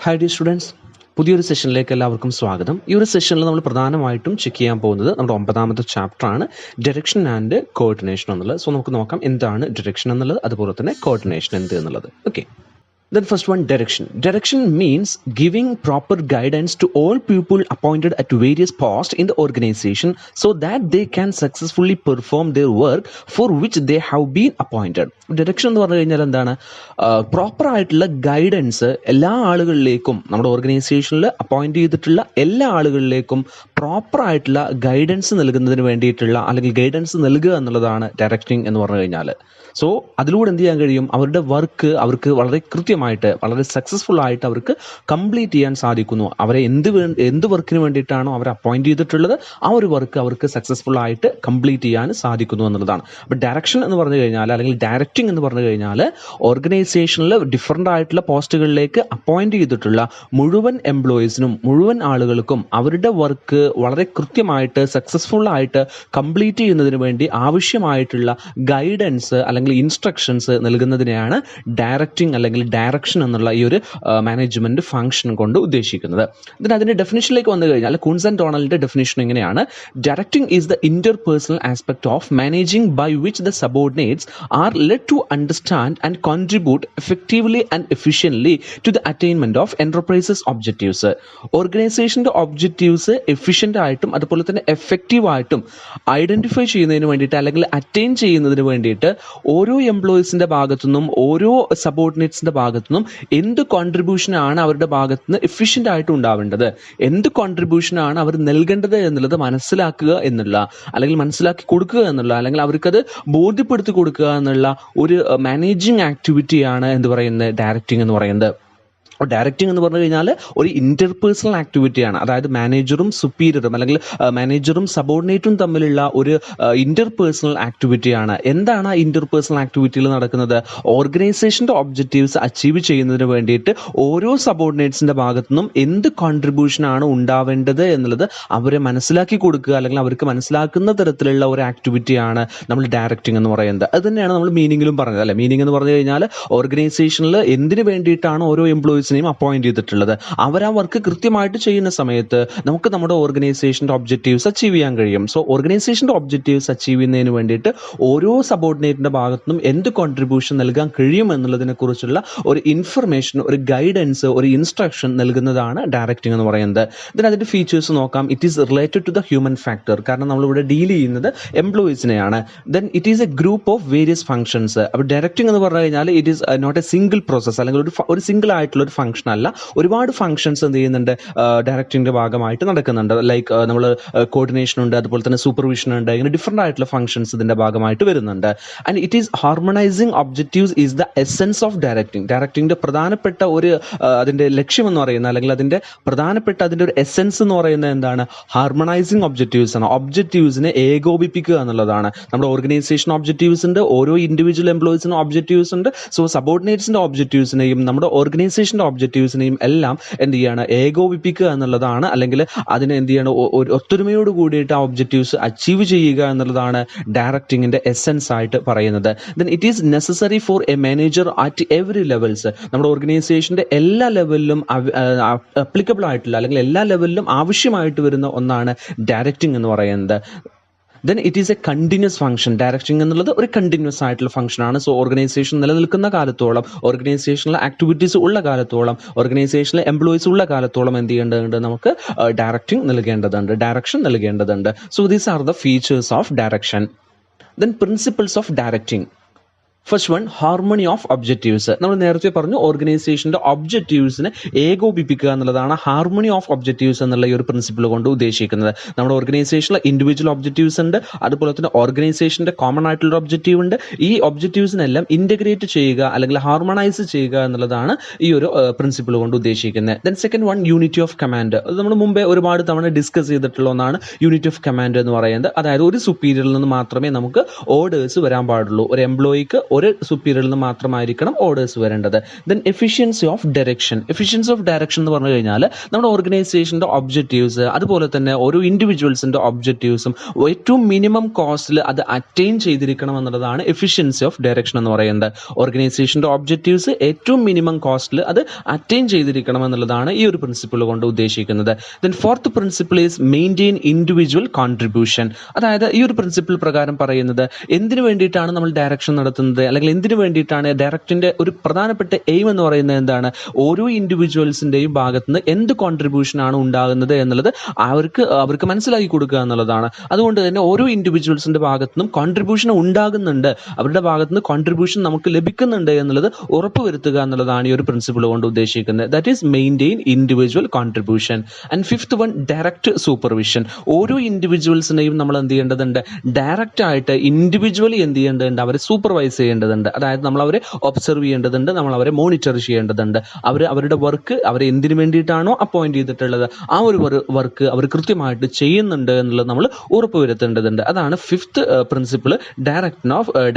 Hi dear students, പുതിയൊരു സെഷനിലേക്ക് എല്ലാവർക്കും സ്വാഗതം. ഈ ഒരു സെഷനിൽ നമ്മൾ പ്രധാനമായിട്ടും ചെക്ക് ചെയ്യാൻ പോകുന്നത് നമ്മുടെ 9ാമത്തെ ചാപ്റ്ററാണ്, ഡയറക്ഷൻ ആൻഡ് കോർഡിനേഷൻ എന്നുള്ളത്. സോ നമുക്ക് നോക്കാം എന്താണ് ഡയറക്ഷൻ എന്നുള്ളത്, അതുപോലെ തന്നെ കോർഡിനേഷൻ എന്ത് എന്നുള്ളത്. Okay, then first one, direction. Direction means giving proper guidance to all people appointed at various posts in the organization so that they can successfully perform their work for which they have been appointed. Direction എന്ന് പറഞ്ഞു കഴിഞ്ഞാൽ എന്താണ്? Proper ആയിട്ടുള്ള guidance എല്ലാ ആളുകളിലേക്കും, നമ്മുടെ ഓർഗനൈസേഷനിൽ appoint ചെയ്തിട്ടുള്ള എല്ലാ ആളുകളിലേക്കും പ്രോപ്പർ ആയിട്ടുള്ള ഗൈഡൻസ് നൽകുന്നതിന് വേണ്ടിയിട്ടുള്ള, അല്ലെങ്കിൽ ഗൈഡൻസ് നൽകുക എന്നുള്ളതാണ് ഡയറക്റ്റിംഗ് എന്ന് പറഞ്ഞു കഴിഞ്ഞാൽ. സോ അതിലൂടെ എന്ത് ചെയ്യാൻ കഴിയും? അവരുടെ വർക്ക് അവർക്ക് വളരെ കൃത്യമായിട്ട്, വളരെ സക്സസ്ഫുൾ ആയിട്ട് അവർക്ക് കംപ്ലീറ്റ് ചെയ്യാൻ സാധിക്കുന്നു. അവരെ എന്ത് വർക്കിന് വേണ്ടിയിട്ടാണോ അവരെ അപ്പോയിന്റ് ചെയ്തിട്ടുള്ളത്, ആ ഒരു വർക്ക് അവർക്ക് സക്സസ്ഫുൾ ആയിട്ട് കംപ്ലീറ്റ് ചെയ്യാൻ സാധിക്കുന്നു എന്നുള്ളതാണ്. അപ്പോൾ ഡയറക്ഷൻ എന്ന് പറഞ്ഞു കഴിഞ്ഞാൽ, അല്ലെങ്കിൽ ഡയറക്റ്റിംഗ് എന്ന് പറഞ്ഞു കഴിഞ്ഞാൽ, ഓർഗനൈസേഷനിൽ ഡിഫറൻ്റ് ആയിട്ടുള്ള പോസ്റ്റുകളിലേക്ക് അപ്പോയിന്റ് ചെയ്തിട്ടുള്ള മുഴുവൻ എംപ്ലോയീസിനും, മുഴുവൻ ആളുകൾക്കും അവരുടെ വർക്ക് വളരെ കൃത്യമായിട്ട് സക്സസ്ഫുൾ ആയിട്ട് കംപ്ലീറ്റ് ചെയ്യുന്നതിന് വേണ്ടി ആവശ്യമായിട്ടുള്ള ഗൈഡൻസ് അല്ലെങ്കിൽ ഇൻസ്ട്രക്ഷൻസ് നൽകുന്നതിനെയാണ് ഡയറക്റ്റിംഗ് അല്ലെങ്കിൽ ഡയറക്ഷൻ എന്നുള്ള ഈ ഒരു മാനേജ്മെന്റ് ഫംഗ്ഷൻ കൊണ്ട് ഉദ്ദേശിക്കുന്നത്. അതിന്റെ ഡെഫിനിഷനിലേക്ക് വന്നു കഴിഞ്ഞാൽ, കൂൺസ് ആൻഡ് ഡോണലിന്റെ ഡെഫിനിഷൻ എങ്ങനെയാണ്? Directing is the interpersonal aspect of managing by which the subordinates are led to understand and contribute effectively and efficiently to the attainment of enterprises objectives. ഓർഗനൈസേഷന്റെ objectives efficient ആയിട്ടും അതുപോലെ തന്നെ effective ആയിട്ടും identify ചെയ്യുന്നതിന് വേണ്ടിയിട്ട്, അല്ലെങ്കിൽ attain ചെയ്യുന്നതിന് വേണ്ടിയിട്ട് ഓരോ എംപ്ലോയീസിന്റെ ഭാഗത്തുനിന്നും, ഓരോ സബോർഡിനേറ്റ്സിന്റെ ഭാഗത്തുനിന്നും എന്ത് കോൺട്രിബ്യൂഷനാണ് അവരുടെ ഭാഗത്തുനിന്ന് എഫിഷ്യൻ്റ് ആയിട്ട് ഉണ്ടാവേണ്ടത്, എന്ത് കോൺട്രിബ്യൂഷനാണ് അവർ നൽകേണ്ടത് എന്നുള്ളത് മനസ്സിലാക്കുക എന്നുള്ള, അല്ലെങ്കിൽ മനസ്സിലാക്കി കൊടുക്കുക എന്നുള്ള, അല്ലെങ്കിൽ അവർക്കത് ബോധ്യപ്പെടുത്തി കൊടുക്കുക എന്നുള്ള ഒരു മാനേജിങ് ആക്ടിവിറ്റിയാണ് എന്ത് പറയുന്നത്, ഡയറക്റ്റിംഗ് എന്ന് പറയുന്നത്. ഡയറക്റ്റിംഗ് എന്ന് പറഞ്ഞു കഴിഞ്ഞാൽ ഒരു ഇന്റർപേഴ്സണൽ ആക്ടിവിറ്റിയാണ്. അതായത് മാനേജറും സുപ്പീരിയറും, അല്ലെങ്കിൽ മാനേജറും സബോർഡിനേറ്റും തമ്മിലുള്ള ഒരു ഇന്റർപേഴ്സണൽ ആക്ടിവിറ്റിയാണ്. എന്താണ് ആ ഇന്റർപേഴ്സണൽ ആക്ടിവിറ്റിയിൽ നടക്കുന്നത്? ഓർഗനൈസേഷന്റെ ഒബ്ജക്റ്റീവ്സ് അച്ചീവ് ചെയ്യുന്നതിന് വേണ്ടിയിട്ട് ഓരോ സബോർഡിനേറ്റ്സിന്റെ ഭാഗത്തു നിന്നും എന്ത് കോൺട്രിബ്യൂഷനാണ് ഉണ്ടാവേണ്ടത് എന്നുള്ളത് അവരെ മനസ്സിലാക്കി കൊടുക്കുക, അല്ലെങ്കിൽ അവർക്ക് മനസ്സിലാക്കുന്ന തരത്തിലുള്ള ഒരു ആക്ടിവിറ്റിയാണ് നമ്മൾ ഡയറക്റ്റിംഗ് എന്ന് പറയുന്നത്. അത് തന്നെയാണ് നമ്മൾ മീനിങ്ങിലും പറഞ്ഞത്, അല്ലെ? മീനിങ് എന്ന് പറഞ്ഞു കഴിഞ്ഞാൽ, ഓർഗനൈസേഷനിൽ എന്തിനു വേണ്ടിയിട്ടാണ് ഓരോ എംപ്ലോയീസ് അപ്പോയിന്റ് ചെയ്തിട്ടുള്ളത്, അവർ ആ വർക്ക് കൃത്യമായിട്ട് ചെയ്യുന്ന സമയത്ത് നമുക്ക് നമ്മുടെ ഓർഗനൈസേഷന്റെ ഒബ്ജക്റ്റീവ്സ് അച്ചീവ് ചെയ്യാൻ കഴിയും. സോ ഓർഗനൈസേഷന്റെ ഒബ്ജക്റ്റീവ്സ് അച്ചീവ് ചെയ്യുന്നതിന് വേണ്ടിയിട്ട് ഓരോ സബോർഡിനേറ്റിന്റെ ഭാഗത്തുനിന്നും എന്ത് കോൺട്രിബ്യൂഷൻ നൽകാൻ കഴിയും എന്നുള്ളതിനെ കുറിച്ചുള്ള ഒരു ഇൻഫർമേഷൻ, ഒരു ഗൈഡൻസ്, ഒരു ഇൻസ്ട്രക്ഷൻ നൽകുന്നതാണ് ഡയറക്റ്റിംഗ് എന്ന് പറയുന്നത്. അതിന്റെ ഫീച്ചേഴ്സ് നോക്കാം. It is related to the human factor, കാരണം നമ്മളിവിടെ ഡീൽ ചെയ്യുന്നത് എംപ്ലോയീസിനെയാണ്. Then it is a group of various functions. അപ്പോൾ ഡയറക്റ്റിംഗ് എന്ന് പറഞ്ഞു കഴിഞ്ഞാൽ it is not a single process, അല്ലെങ്കിൽ ഒരു സിംഗിൾ ആയിട്ടുള്ള ഒരു ഫംഗ്ഷൻ അല്ല. ഒരുപാട് ഫംഗ്ഷൻസ് എന്ത് ചെയ്യുന്നുണ്ട്, ഡയറക്റ്റിംഗിന്റെ ഭാഗമായിട്ട് നടക്കുന്നുണ്ട്. ലൈക്ക് നമ്മൾ കോർഡിനേഷൻ ഉണ്ട്, അതുപോലെ തന്നെ സൂപ്പർവിഷൻ ഉണ്ട്, ഇങ്ങനെ ഡിഫറെന്റ് ആയിട്ടുള്ള ഫംഗ്ഷൻസ് ഇതിന്റെ ഭാഗമായിട്ട് വരുന്നുണ്ട്. And it is harmonising objectives is the essence of directing. ഡയറക്റ്റിംഗിന്റെ പ്രധാനപ്പെട്ട ഒരു അതിന്റെ ലക്ഷ്യം എന്ന് പറയുന്നത്, അല്ലെങ്കിൽ അതിന്റെ പ്രധാനപ്പെട്ട അതിന്റെ ഒരു എസെൻസ് എന്ന് പറയുന്നത് എന്താണ്? ഹാർമണൈസിങ് ഒബ്ജക്റ്റീവ്സ് ആണ്. ഒബ്ജക്റ്റീവ്സിനെ ഏകോപിപ്പിക്കുക എന്നുള്ളതാണ്. നമ്മുടെ ഓർഗനൈസേഷൻ ഒബ്ജക്റ്റീവ്സ് ഉണ്ട്, ഓരോ ഇൻഡിവിജ്വൽ എംപ്ലോയീസിനും ഒബ്ജക്റ്റീവ്സ് ഉണ്ട്. സോ സബോർഡിനേറ്റ്സിന്റെ ഒബ്ജക്റ്റീവ്സിനെയും നമ്മുടെ ഓർഗനൈസേഷന്റെ ഒബ്ജക്റ്റീവ്സിനെയും എല്ലാം എന്ത് ചെയ്യാണ്? ഏകോപിപ്പിക്കുക എന്നുള്ളതാണ്. അല്ലെങ്കിൽ അതിനെ എന്ത് ചെയ്യണം? ഒത്തൊരുമയോട് കൂടിയിട്ട് ആ ഒബ്ജക്റ്റീവ്സ് അച്ചീവ് ചെയ്യുക എന്നുള്ളതാണ് ഡയറക്റ്റിംഗിന്റെ എസെൻസ് ആയിട്ട് പറയുന്നത്. Then it is necessary four A manager at every levels. നമ്മുടെ ഓർഗനൈസേഷന്റെ എല്ലാ ലെവലിലും അപ്ലിക്കബിൾ ആയിട്ടുള്ള, അല്ലെങ്കിൽ എല്ലാ ലെവലിലും ആവശ്യമായിട്ട് വരുന്ന ഒന്നാണ് ഡയറക്റ്റിംഗ് എന്ന് പറയുന്നത്. Then it is A continuous function. Directing എന്നുള്ളത് ഒരു കണ്ടിന്യൂസ് ആയിട്ടുള്ള ഫംഗ്ഷൻ ആണ്. സോ ഓർഗനൈസേഷൻ നിലനിൽക്കുന്ന കാലത്തോളം, ഓർഗനൈസേഷനിലെ ആക്ടിവിറ്റീസ് ഉള്ള കാലത്തോളം, ഓർഗനൈസേഷനിലെ എംപ്ലോയീസ് ഉള്ള കാലത്തോളം എന്ത് ചെയ്യേണ്ടതുണ്ട്? നമുക്ക് ഡയറക്റ്റിംഗ് നൽകേണ്ടതുണ്ട്, ഡയറക്ഷൻ നൽകേണ്ടതുണ്ട്. So these are the features of direction. Then principles of directing. First one, harmony of objectives. നമ്മൾ നേരത്തെ പറഞ്ഞു, ഓർഗനൈസേഷന്റെ ഒബ്ജക്റ്റീവ്സിനെ ഏകോപിപ്പിക്കുക എന്നുള്ളതാണ് ഹാർമണി ഓഫ് ഒബ്ജക്റ്റീവ്സ് എന്നുള്ള ഈ ഒരു പ്രിൻസിപ്പിൾ കൊണ്ട് ഉദ്ദേശിക്കുന്നത്. നമ്മുടെ ഓർഗനൈസേഷനിലെ ഇൻഡിവിജ്വൽ ഒബ്ജക്റ്റീവ്സ് ഉണ്ട്, അതുപോലെ തന്നെ ഓർഗനൈസേഷന്റെ കോമൺ ആയിട്ടുള്ള ഒബ്ജക്റ്റീവ് ഉണ്ട്. ഈ ഒബ്ജക്റ്റീവ്സിനെല്ലാം ഇന്റഗ്രേറ്റ് ചെയ്യുക, അല്ലെങ്കിൽ ഹാർമണൈസ് ചെയ്യുക എന്നുള്ളതാണ് ഈ ഒരു പ്രിൻസിപ്പിൾ കൊണ്ട് ഉദ്ദേശിക്കുന്നത്. Then second one, unity of command. അത് നമ്മൾ മുമ്പേ ഒരുപാട് തവണ ഡിസ്കസ് ചെയ്തിട്ടുള്ള ഒന്നാണ് യൂണിറ്റി ഓഫ് കമാൻഡ് എന്ന് പറയുന്നത്. അതായത് ഒരു സുപ്പീരിയറിൽ നിന്ന് മാത്രമേ നമുക്ക് ഓർഡേഴ്സ് വരാൻ പാടുള്ളൂ. ഒരു എംപ്ലോയിക്ക് ഒരു സുപ്പീരിയറിൽ നിന്ന് മാത്രമായിരിക്കണം ഓർഡേഴ്സ് വരേണ്ടത്. Then efficiency of direction. Efficiency of direction എന്ന് പറഞ്ഞു കഴിഞ്ഞാൽ നമ്മുടെ ഓർഗനൈസേഷൻ്റെ ഒബ്ജക്റ്റീവ്സ്, അതുപോലെ തന്നെ ഓരോ ഇൻഡിവിജ്വൽസിൻ്റെ ഒബ്ജക്റ്റീവ്സും ഏറ്റവും മിനിമം കോസ്റ്റിൽ അത് അറ്റൈൻ ചെയ്തിരിക്കണം എന്നുള്ളതാണ് എഫിഷ്യൻസി ഓഫ് ഡയറക്ഷൻ എന്ന് പറയുന്നത്. ഓർഗനൈസേഷൻ്റെ ഒബ്ജക്റ്റീവ്സ് ഏറ്റവും മിനിമം കോസ്റ്റിൽ അത് അറ്റൈൻ ചെയ്തിരിക്കണം എന്നുള്ളതാണ് ഈ ഒരു പ്രിൻസിപ്പിൾ കൊണ്ട് ഉദ്ദേശിക്കുന്നത്. Then fourth principle is maintain individual contribution. അതായത് ഈ ഒരു പ്രിൻസിപ്പിൾ പ്രകാരം പറയുന്നത് എന്തിനു വേണ്ടിയിട്ടാണ് നമ്മൾ ഡയറക്ഷൻ നടത്തുന്നത്, അല്ലെങ്കിൽ എന്തിനു വേണ്ടിയിട്ടാണ് ഡയറക്റ്റിൻ്റെ ഒരു പ്രധാനപ്പെട്ട എയിം എന്ന് പറയുന്നത് എന്താണ്, ഓരോ ഇൻഡിവിജ്വൽസിൻ്റെയും ഭാഗത്തുനിന്ന് എന്ത് കോൺട്രിബ്യൂഷൻ ആണ് ഉണ്ടാകുന്നത് എന്നുള്ളത് അവർക്ക് മനസ്സിലാക്കി കൊടുക്കുക എന്നുള്ളതാണ്. അതുകൊണ്ട് തന്നെ ഓരോ ഇൻഡിവിജ്വൽസിൻ്റെ ഭാഗത്തുനിന്നും കോൺട്രിബ്യൂഷൻ ഉണ്ടാകുന്നുണ്ട്, അവരുടെ ഭാഗത്തുനിന്ന് കോൺട്രിബ്യൂഷൻ നമുക്ക് ലഭിക്കുന്നുണ്ട് എന്നുള്ളത് ഉറപ്പുവരുത്തുക എന്നുള്ളതാണ് ഈ ഒരു പ്രിൻസിപ്പിൾ കൊണ്ട് ഉദ്ദേശിക്കുന്നത്. That is maintain individual contribution. And fifth one, direct supervision. ഓരോ ഇൻഡിവിജ്വൽസിനെയും നമ്മൾ എന്ത് ചെയ്യേണ്ടതുണ്ട്, ഡയറക്റ്റ് ആയിട്ട് ഇൻഡിവിജ്വലി എന്ത് ചെയ്യേണ്ടതുണ്ട്, അവരെ സൂപ്പർവൈസ് ചെയ്യേണ്ടതുണ്ട്. അതായത് നമ്മൾ അവരെ ഒബ്സർവ് ചെയ്യേണ്ടതുണ്ട്, നമ്മൾ അവരെ മോണിറ്റർ ചെയ്യേണ്ടതുണ്ട്. അവരുടെ വർക്ക് അവരെ എന്തിനു വേണ്ടിയിട്ടാണോ അപ്പോയിന്റ് ചെയ്തിട്ടുള്ളത് ആ ഒരു വർക്ക് അവർ കൃത്യമായിട്ട് ചെയ്യുന്നുണ്ട് എന്നുള്ളത് നമ്മൾ ഉറപ്പുവരുത്തേണ്ടതുണ്ട്. അതാണ് ഫിഫ്ത്ത് പ്രിൻസിപ്പിൾ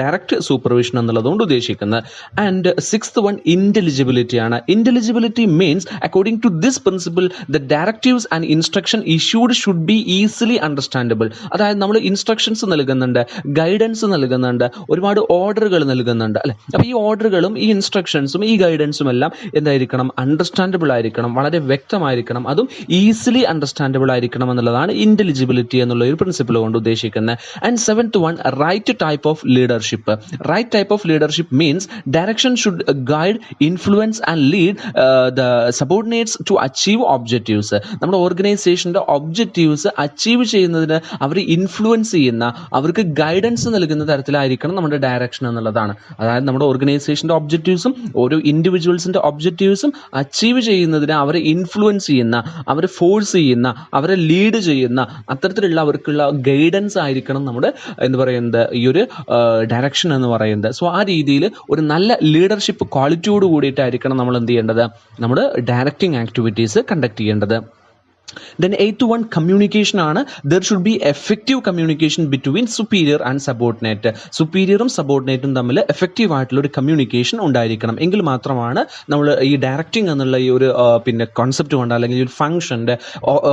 ഡയറക്റ്റ് സൂപ്പർവിഷൻ എന്നുള്ളതുകൊണ്ട് ഉദ്ദേശിക്കുന്നത്. ആൻഡ് സിക്സ്ത് വൺ, ഇന്റലിജിബിലിറ്റി ആണ്. Intelligibility means according to this principle the directives and instruction issued should be easily understandable. അതായത് നമ്മൾ ഇൻസ്ട്രക്ഷൻസ് നൽകുന്നുണ്ട്, ഗൈഡൻസ് നൽകുന്നുണ്ട്, ഒരുപാട് ഓർഡറുകൾ നൽകുന്നുണ്ട് അല്ലെ. അപ്പോൾ ഈ ഓർഡറുകളും ഈ ഇൻസ്ട്രക്ഷൻസും ഈ ഗൈഡൻസും എല്ലാം എന്തായിരിക്കണം, അണ്ടർസ്റ്റാൻഡബിൾ ആയിരിക്കണം, വളരെ വ്യക്തമായിരിക്കണം, അതും ഈസിലി അണ്ടർസ്റ്റാൻഡബിൾ ആയിരിക്കണം എന്നുള്ളതാണ് ഇന്റലിജിബിലിറ്റി എന്നുള്ള ഒരു പ്രിൻസിപ്പിൾ കൊണ്ട് ഉദ്ദേശിക്കുന്നത്. And seventh one, right type of leadership. Right type of leadership means direction should guide, influence and lead the subordinates to achieve objectives. നമ്മുടെ ഓർഗനൈസേഷൻ്റെ ഒബ്ജക്റ്റീവ്സ് അച്ചീവ് ചെയ്യുന്നതിന് അവർ ഇൻഫ്ലുവൻസ് ചെയ്യുന്ന, അവർക്ക് ഗൈഡൻസ് നൽകുന്ന തരത്തിലായിരിക്കണം നമ്മുടെ ഡയറക്ഷൻ എന്നുള്ളതാണ്. അതായത് നമ്മുടെ ഓർഗനൈസേഷൻ്റെ ഒബ്ജക്റ്റീവ്സും ഓരോ ഇൻഡിവിജ്വൽസിൻ്റെ ഒബ്ജക്റ്റീവ്സും അച്ചീവ് ചെയ്യുന്നതിന് അവരെ ഇൻഫ്ലുവൻസ് ചെയ്യുന്ന, അവരെ ഫോഴ്സ് ചെയ്യുന്ന, അവരെ ലീഡ് ചെയ്യുന്ന അത്തരത്തിലുള്ള അവർക്കുള്ള ഗൈഡൻസ് ആയിരിക്കണം നമ്മുടെ എന്ന് പറയുന്നത് ഈ ഒരു ഡയറക്ഷൻ എന്ന് പറയുന്നത്. സോ ആ രീതിയിൽ ഒരു നല്ല ലീഡർഷിപ്പ് ക്വാളിറ്റിയോട് കൂടിയിട്ടായിരിക്കണം നമ്മൾ എന്ത് ചെയ്യേണ്ടത്, നമ്മുടെ ഡയറക്റ്റിംഗ് ആക്ടിവിറ്റീസ് കണ്ടക്ട് ചെയ്യേണ്ടത്. Then eighth one, communication ആണ്. There should be effective communication between superior and subordinate. സുപ്പീരിയറും സബോർഡിനേറ്റും തമ്മിൽ എഫക്റ്റീവ് ആയിട്ടുള്ള ഒരു കമ്മ്യൂണിക്കേഷൻ ഉണ്ടായിരിക്കണം. എങ്കിൽ മാത്രമാണ് നമ്മൾ ഈ ഡയറക്റ്റിംഗ് എന്നുള്ള ഈ ഒരു കോൺസെപ്റ്റ് കൊണ്ട് അല്ലെങ്കിൽ ഒരു ഫംഗ്ഷൻ്റെ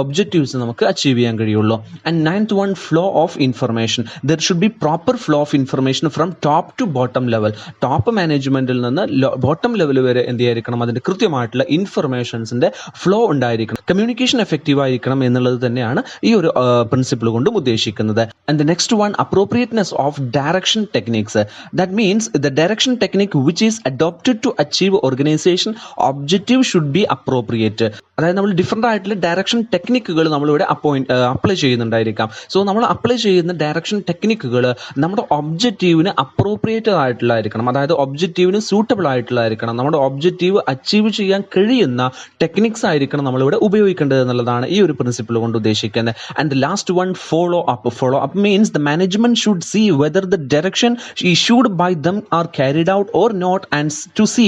ഒബ്ജക്റ്റീവ്സ് നമുക്ക് അച്ചീവ് ചെയ്യാൻ കഴിയുള്ളൂ. And ninth one, flow of information. There should be proper flow of information from top to bottom level. Top മാനേജ്മെന്റിൽ നിന്ന് ബോട്ടം ലെവൽ വരെ എന്ത് ആയിരിക്കണം, അതിൻ്റെ കൃത്യമായിട്ടുള്ള ഇൻഫർമേഷൻസിൻ്റെ ഫ്ലോ ഉണ്ടായിരിക്കണം. കമ്മ്യൂണിക്കേഷൻ എഫക്റ്റീവ് ആയിരിക്കണം എന്നുള്ളത് തന്നെയാണ് ഈ ഒരു പ്രിൻസിപ്പിൾ കൊണ്ടും ഉദ്ദേശിക്കുന്നത്. And the next one, appropriateness of direction techniques. That means the direction technique which is adopted to achieve organisation objective should be appropriate. അതായത് നമ്മൾ ഡിഫറെൻ്റ് ആയിട്ടുള്ള ഡയറക്ഷൻ ടെക്നിക്കുകൾ നമ്മളിവിടെ അപ്ലൈ ചെയ്യുന്നുണ്ടായിരിക്കാം. സോ നമ്മൾ അപ്ലൈ ചെയ്യുന്ന ഡയറക്ഷൻ ടെക്നിക്കുകൾ നമ്മുടെ ഒബ്ജക്റ്റീവിന് അപ്രോപ്രിയേറ്റഡ് ആയിട്ടുള്ളതായിരിക്കണം, അതായത് ഒബ്ജക്റ്റീവിന് സൂട്ടബിൾ ആയിട്ടുള്ളതായിരിക്കണം, നമ്മുടെ ഒബ്ജക്റ്റീവ് അച്ചീവ് ചെയ്യാൻ കഴിയുന്ന ടെക്നിക്സ് ആയിരിക്കണം നമ്മളിവിടെ ഉപയോഗിക്കേണ്ടത് എന്നുള്ളതാണ് ഈ ഒരു പ്രിൻസിപ്പിൾ കൊണ്ട് ഉദ്ദേശിക്കുന്നത്. And the last one, follow up. Follow up means the management should see whether the direction issued by them are carried out or not and to see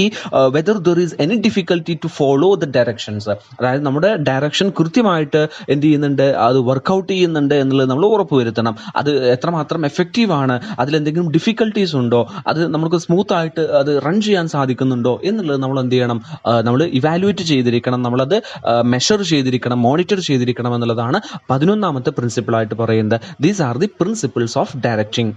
whether there is any difficulty to follow the directions. അതായത് നമ്മുടെ direction കൃത്യമായിട്ട് എന്ത് ചെയ്യുന്നുണ്ട്, അത് workout ചെയ്യുന്നുണ്ട് എന്നുള്ളത് നമ്മൾ ഉറപ്പുവരുത്തണം. അത് എത്രമാത്രം എഫക്റ്റീവ് ആണ്, അതിലെന്തെങ്കിലും ഡിഫിക്കൽട്ടീസ് ഉണ്ടോ, അത് നമുക്ക് സ്മൂത്ത് ആയിട്ട് അത് റൺ ചെയ്യാൻ സാധിക്കുന്നുണ്ടോ എന്നുള്ളത് നമ്മൾ എന്ത് ചെയ്യണം, നമ്മൾ ഇവാലുവേറ്റ് ചെയ്തിരിക്കണം, നമ്മളത് മെഷർ ചെയ്തിരിക്കണം, മോണിറ്റർ ചെയ്തിരിക്കണം എന്നുള്ളതാണ് 11ാമത്തെ പ്രിൻസിപ്പിളായിട്ട് പറയുന്നത്. These are the principles of directing.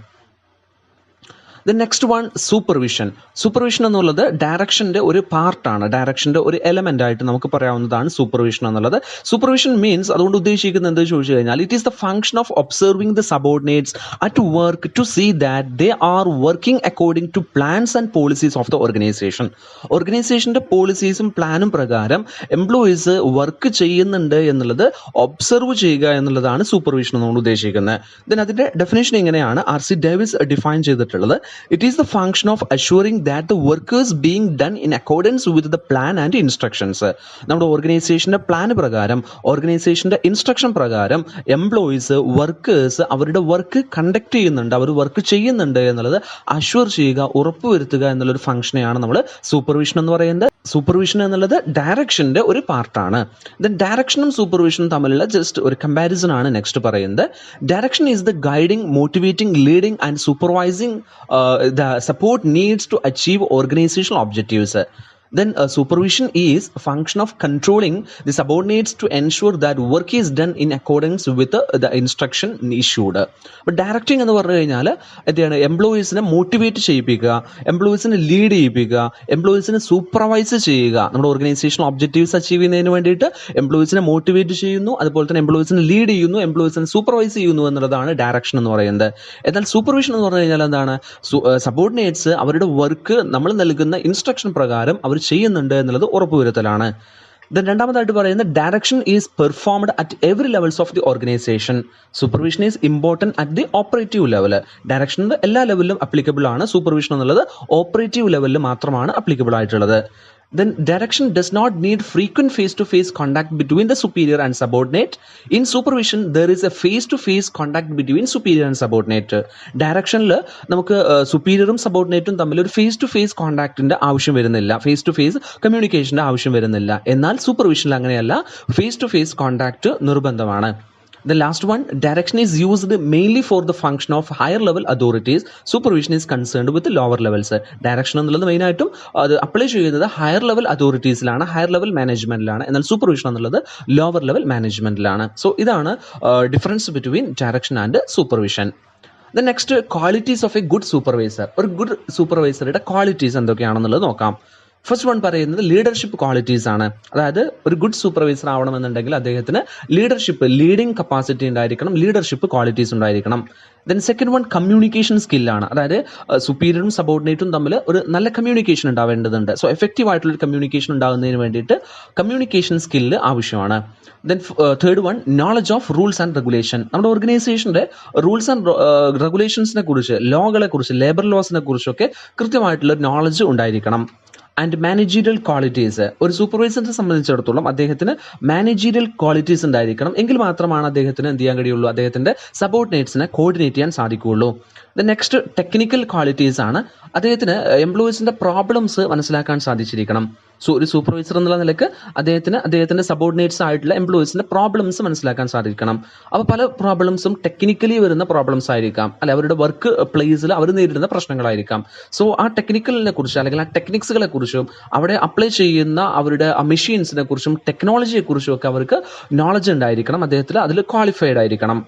The next one, supervision. Supervision എന്നുള്ളത് ഡയറക്ഷൻ്റെ ഒരു പാർട്ടാണ്, ഡയറക്ഷൻ്റെ ഒരു എലമെൻ്റ് ആയിട്ട് നമുക്ക് പറയാവുന്നതാണ് സൂപ്പർവിഷൻ എന്നുള്ളത്. സൂപ്പർവിഷൻ മീൻസ് അതുകൊണ്ട് ഉദ്ദേശിക്കുന്നത് എന്താ ചോദിച്ചു കഴിഞ്ഞാൽ, it is the function of observing the subordinates at work to see that they are working according to plans and policies of the organisation. ഓർഗനൈസേഷൻ്റെ പോളിസീസും പ്ലാനും പ്രകാരം എംപ്ലോയീസ് വർക്ക് ചെയ്യുന്നുണ്ട് എന്നുള്ളത് ഒബ്സർവ് ചെയ്യുക എന്നുള്ളതാണ് സൂപ്പർവിഷൻ എന്നുകൊണ്ട് ഉദ്ദേശിക്കുന്നത്. ദെൻ അതിൻ്റെ ഡെഫിനേഷൻ ഇങ്ങനെയാണ് R.C. ഡേവിസ് ഡിഫൈൻ ചെയ്തിട്ടുള്ളത്. It is the function of assuring that the work is being done in accordance with the plan and instructions. നമ്മുടെ ഓർഗനൈസേഷൻ്റെ പ്ലാൻ പ്രകാരം, ഓർഗനൈസേഷൻ്റെ ഇൻസ്ട്രക്ഷൻ പ്രകാരം എംപ്ലോയീസ്, വർക്കേഴ്സ് അവരുടെ വർക്ക് കണ്ടക്ട് ചെയ്യുന്നുണ്ട്, അവർ വർക്ക് ചെയ്യുന്നുണ്ട് എന്നുള്ളത് അഷ്വർ ചെയ്യുക, ഉറപ്പുവരുത്തുക എന്നുള്ളൊരു ഫംഗ്ഷനെയാണ് നമ്മൾ സൂപ്പർവിഷൻ എന്ന് പറയുന്നത്. സൂപ്പർവിഷൻ എന്നുള്ളത് ഡയറക്ഷൻ്റെ ഒരു പാർട്ടാണ്. ദെൻ ഡയറക്ഷനും സൂപ്പർവിഷനും തമ്മിലുള്ള ജസ്റ്റ് ഒരു കമ്പാരിസൺ ആണ് നെക്സ്റ്റ് പറയുന്നത്. Direction is the guiding, motivating, leading and supervising the support needs to achieve organizational objectives. Then supervision is a function of controlling the subordinates to ensure that work is done in accordance with the instruction issued. But directing എന്ന് പറഞ്ഞു കഴിഞ്ഞാൽ എന്താണ്, എംപ്ലോയീസിനെ motivate ചെയ്യിപ്പിക്കുക, എംപ്ലോയീസിനെ lead ചെയ്യിപ്പിക്കുക, എംപ്ലോയീസിനെ supervise ചെയ്യുക. നമ്മുടെ organisational objectives achieve ചെയ്യുന്നതിന് വേണ്ടിയിട്ട് എംപ്ലോയീസിനെ motivate ചെയ്യുന്നു, അതുപോലെ തന്നെ എംപ്ലോയീസിനെ ലീഡ് ചെയ്യുന്നു, എംപ്ലോയീസിനെ സൂപ്പർവൈസ് ചെയ്യുന്നു എന്നുള്ളതാണ് ഡയറക്ഷൻ എന്ന് പറയുന്നത്. എന്നാൽ സൂപ്പർവിഷൻ എന്ന് പറഞ്ഞു കഴിഞ്ഞാൽ എന്താണ്, സബോർഡിനേറ്റ്സ് അവരുടെ വർക്ക് നമ്മൾ നൽകുന്ന ഇൻസ്ട്രക്ഷൻ പ്രകാരം അവർ ചെയ്യുന്നുണ്ട് എന്നുള്ളത് ഉറപ്പുവരുത്തലാണ്. ദെൻ രണ്ടാമതായിട്ട് പറയുന്നത് direction is performed at every levels of the organisation. Supervision is important at the operative level. Direction എല്ലാ ലെവലിലും അപ്ലിക്കബിൾ ആണ്. സൂപ്പർവിഷൻ എന്നുള്ളത് ഓപ്പറേറ്റീവ് ലെവലിൽ മാത്രമാണ് അപ്ലിക്കബിൾ ആയിട്ടുള്ളത്. Then direction does not need frequent face-to-face contact between the superior and subordinate. In supervision, there is a face-to-face contact between superior and subordinate. Directionൽ നമുക്ക് superiorഉം subordinateഉം തമ്മിൽ ഒരു face-to-face contactന്റെ ആവശ്യം വരുന്നില്ല, face-to-face കമ്മ്യൂണിക്കേഷന്റെ ആവശ്യം വരുന്നില്ല. എന്നാൽ സൂപ്പർവിഷനിൽ അങ്ങനെയല്ല, face-to-face കോണ്ടാക്ട് നിർബന്ധമാണ്. The last one, direction is used mainly for the function of higher level authorities. Supervision is concerned with the lower levels. Direction എന്നുള്ളത് മെയിൻ ആയിട്ടും അത് അപ്ലൈ ചെയ്യുന്നത് ഹയർ ലെവൽ അതോറിറ്റീസിലാണ്, ഹയർ ലെവൽ മാനേജ്മെന്റിലാണ്. എന്നാൽ സൂപ്പർവിഷൻ എന്നുള്ളത് lower level മാനേജ്മെന്റിലാണ്. So ഇതാണ് difference between direction and supervision. Then next, qualities of a good supervisor. ഒരു ഗുഡ് സൂപ്പർവൈസറുടെ ക്വാളിറ്റീസ് എന്തൊക്കെയാണെന്നുള്ളത് നോക്കാം. ഫസ്റ്റ് വൺ പറയുന്നത് ലീഡർഷിപ്പ് ക്വാളിറ്റീസ് ആണ്. അതായത് ഒരു ഗുഡ് സൂപ്പർവൈസർ ആവണമെന്നുണ്ടെങ്കിൽ അദ്ദേഹത്തിന് ലീഡിംഗ് കപ്പാസിറ്റി ഉണ്ടായിരിക്കണം, ലീഡർഷിപ്പ് ക്വാളിറ്റീസ് ഉണ്ടായിരിക്കണം. ദെൻ സെക്കൻഡ് വൺ കമ്മ്യൂണിക്കേഷൻ സ്കില്ലാണ്. അതായത് സുപ്പീരിയറും സബോർഡിനേറ്റും തമ്മിൽ ഒരു നല്ല കമ്മ്യൂണിക്കേഷൻ ഉണ്ടാവേണ്ടതുണ്ട്. സോ എഫക്റ്റീവ് ആയിട്ടുള്ളൊരു കമ്മ്യൂണിക്കേഷൻ ഉണ്ടാകുന്നതിന് വേണ്ടിയിട്ട് കമ്മ്യൂണിക്കേഷൻ സ്കില്ല് ആവശ്യമാണ്. Then third one, knowledge of rules and regulation. നമ്മുടെ ഓർഗനൈസേഷൻ്റെ റൂൾസ് ആൻഡ് റെഗുലേഷൻസിനെ കുറിച്ച്, ലോകളെ കുറിച്ച്, ലേബർ ലോസിനെ കുറിച്ചൊക്കെ കൃത്യമായിട്ടുള്ള നോളജ് ഉണ്ടായിരിക്കണം. And managerial qualities. ഒരു സൂപ്പർവൈസറിനെ സംബന്ധിച്ചിടത്തോളം അദ്ദേഹത്തിന് മാനേജീരിയൽ ക്വാളിറ്റീസ് ഉണ്ടായിരിക്കണം. എങ്കിൽ മാത്രമാണ് അദ്ദേഹത്തിന് എന്ത് ചെയ്യാൻ കഴിയുള്ളൂ, അദ്ദേഹത്തിന്റെ സബോർഡിനേറ്റ്സിനെ കോർഡിനേറ്റ് ചെയ്യാൻ സാധിക്കുകയുള്ളൂ. ദ നെക്സ്റ്റ് ടെക്നിക്കൽ ക്വാളിറ്റീസ് ആണ്. അദ്ദേഹത്തിന് എംപ്ലോയീസിന്റെ പ്രോബ്ലംസ് മനസ്സിലാക്കാൻ സാധിച്ചിരിക്കണം. ഒരു സൂപ്പർവൈസർ എന്നുള്ള നിലക്ക് അദ്ദേഹത്തിന്റെ സബോർഡിനേറ്റ്സ് ആയിട്ടുള്ള എംപ്ലോയീസിന്റെ പ്രോബ്ലംസ് മനസ്സിലാക്കാൻ സാധിക്കണം. അപ്പോൾ പല പ്രോബ്ലംസും ടെക്നിക്കലി വരുന്ന പ്രോബ്ലംസ് ആയിരിക്കാം, അല്ലെ അവരുടെ വർക്ക് പ്ലേസിൽ അവർ നേരിടുന്ന പ്രശ്നങ്ങളായിരിക്കാം. സോ ആ ടെക്നിക്കലിനെ കുറിച്ച് അല്ലെങ്കിൽ ആ ടെക്നിക്സുകളെ കുറിച്ചും അവിടെ അപ്ലൈ ചെയ്യുന്ന അവരുടെ മെഷീൻസിനെ കുറിച്ചും ടെക്നോളജിയെ കുറിച്ചും ഒക്കെ അവർക്ക് നോളജ് ഉണ്ടായിരിക്കണം, അദ്ദേഹത്തിൽ അതിൽ ക്വാളിഫൈഡ് ആയിരിക്കണം.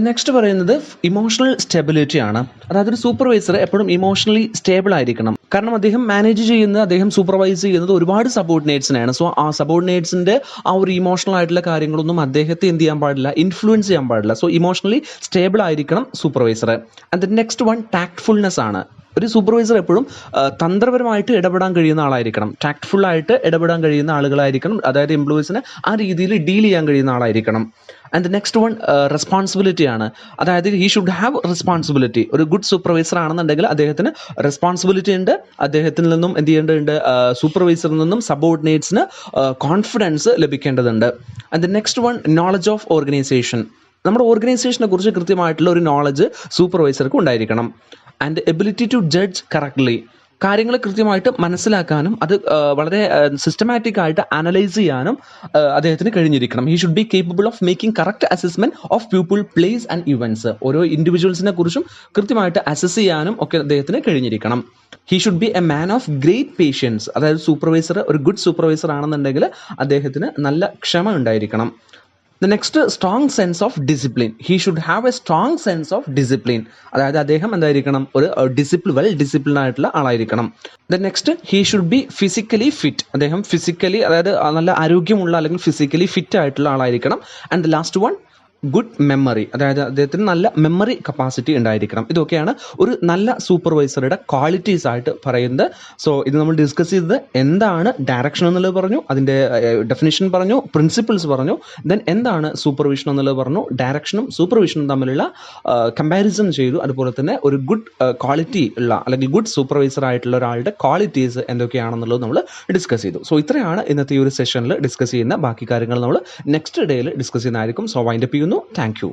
നെക്സ്റ്റ് പറയുന്നത് ഇമോഷണൽ സ്റ്റെബിലിറ്റി ആണ്. അതായത് ഒരു സൂപ്പർവൈസർ എപ്പോഴും ഇമോഷണലി സ്റ്റേബിൾ ആയിരിക്കണം. കാരണം അദ്ദേഹം മാനേജ് ചെയ്യുന്നത്, അദ്ദേഹം സൂപ്പർവൈസ് ചെയ്യുന്നത് ഒരുപാട് സബോർഡിനേറ്റ്സിനെയാണ്. സോ ആ സബോർഡിനേറ്റ്സിന്റെ ആ ഒരു ഇമോഷണൽ ആയിട്ടുള്ള കാര്യങ്ങളൊന്നും അദ്ദേഹത്തെ എന്ത് ചെയ്യാൻ പാടില്ല, ഇൻഫ്ലുവൻസ് ചെയ്യാൻ പാടില്ല. സോ ഇമോഷണലി സ്റ്റേബിൾ ആയിരിക്കണം സൂപ്പർവൈസർ. ആൻഡ് നെക്സ്റ്റ് വൺ, ടാക്ട്ഫുൾനെസ് ആണ്. ഒരു സൂപ്പർവൈസർ എപ്പോഴും തന്ത്രപരമായിട്ട് ഇടപെടാൻ കഴിയുന്ന ആളായിരിക്കണം, ടാക്ട്ഫുൾ ആയിട്ട് ഇടപെടാൻ കഴിയുന്ന ആളുകളായിരിക്കണം. അതായത് എംപ്ലോയീസിനെ ആ രീതിയിൽ ഡീൽ ചെയ്യാൻ കഴിയുന്ന ആളായിരിക്കണം. ആൻഡ് നെക്സ്റ്റ് വൺ, റെസ്പോൺസിബിലിറ്റി ആണ്. അതായത് ഹി ഷുഡ് ഹാവ് റെസ്പോൺസിബിലിറ്റി. ഒരു ഗുഡ് സൂപ്പർവൈസർ ആണെന്നുണ്ടെങ്കിൽ അദ്ദേഹത്തിന് റെസ്പോൺസിബിലിറ്റി ഉണ്ട്. അദ്ദേഹത്തിൽ നിന്നും എന്ത് ചെയ്യേണ്ടതുണ്ട്, സൂപ്പർവൈസറിൽ നിന്നും സബോർഡിനേറ്റ്സിന് കോൺഫിഡൻസ് ലഭിക്കേണ്ടതുണ്ട്. And next one, knowledge of organisation. നമ്മുടെ ഓർഗനൈസേഷനെ കുറിച്ച് കൃത്യമായിട്ടുള്ള ഒരു നോളജ് സൂപ്പർവൈസർക്ക് ഉണ്ടായിരിക്കണം. And ability to judge correctly. കാര്യങ്ങൾ കൃത്യമായിട്ട് മനസ്സിലാക്കാനും അത് വളരെ സിസ്റ്റമാറ്റിക് ആയിട്ട് അനലൈസ് ചെയ്യാനും അദ്ദേഹത്തിന് കഴിഞ്ഞിരിക്കണം. He should be capable of making correct assessment of people, place and events. ഓരോ ഇൻഡിവിജ്വൽസിനെ കുറിച്ചും കൃത്യമായിട്ട് അസസ് ചെയ്യാനും ഒക്കെ അദ്ദേഹത്തിന് കഴിഞ്ഞിരിക്കണം. He should be a man of great patience. അതായത് സൂപ്പർവൈസർ ഒരു ഗുഡ് സൂപ്പർവൈസർ ആണെന്നുണ്ടെങ്കിൽ അദ്ദേഹത്തിന് നല്ല ക്ഷമ ഉണ്ടായിരിക്കണം. The next, strong sense of discipline. He should have a strong sense of discipline. അതായത് അദ്ദേഹം എന്തായിരിക്കണം, ഒരു വെൽ ഡിസിപ്ലിൻ ആയിട്ടുള്ള ആളായിരിക്കണം. The next, he should be physically fit. അദ്ദേഹം ഫിസിക്കലി, അതായത് നല്ല ആരോഗ്യമുള്ള അല്ലെങ്കിൽ ഫിസിക്കലി ഫിറ്റ് ആയിട്ടുള്ള ആളായിരിക്കണം. And the last one, good memory. അതായത് അദ്ദേഹത്തിന് നല്ല മെമ്മറി കപ്പാസിറ്റി ഉണ്ടായിരിക്കണം. ഇതൊക്കെയാണ് ഒരു നല്ല സൂപ്പർവൈസറുടെ ക്വാളിറ്റീസ് ആയിട്ട് പറയുന്നത്. സോ ഇത് നമ്മൾ ഡിസ്കസ് ചെയ്തത് എന്താണ് ഡയറക്ഷൻ എന്നുള്ളത് പറഞ്ഞു, അതിൻ്റെ ഡെഫിനിഷൻ പറഞ്ഞു, പ്രിൻസിപ്പിൾസ് പറഞ്ഞു. ദെൻ എന്താണ് സൂപ്പർവിഷൻ എന്നുള്ളത് പറഞ്ഞു, ഡയറക്ഷനും സൂപ്പർവിഷനും തമ്മിലുള്ള കമ്പാരിസൺ ചെയ്തു. അതുപോലെ തന്നെ ഒരു ഗുഡ് ക്വാളിറ്റി ഉള്ള അല്ലെങ്കിൽ ഗുഡ് സൂപ്പർവൈസർ ആയിട്ടുള്ള ഒരാളുടെ ക്വാളിറ്റീസ് എന്തൊക്കെയാണെന്നുള്ളത് നമ്മൾ ഡിസ്കസ് ചെയ്തു. സോ ഇത്രയാണ് ഇന്നത്തെ ഈ ഒരു സെഷനിൽ ഡിസ്കസ് ചെയ്യുന്ന. ബാക്കി കാര്യങ്ങൾ നമ്മൾ നെക്സ്റ്റ് ഡേയിൽ ഡിസ്കസ് ചെയ്യുന്നതായിരിക്കും. സോ വൈൻഡപ്പ് ചെയ്യുന്നു. Thank you.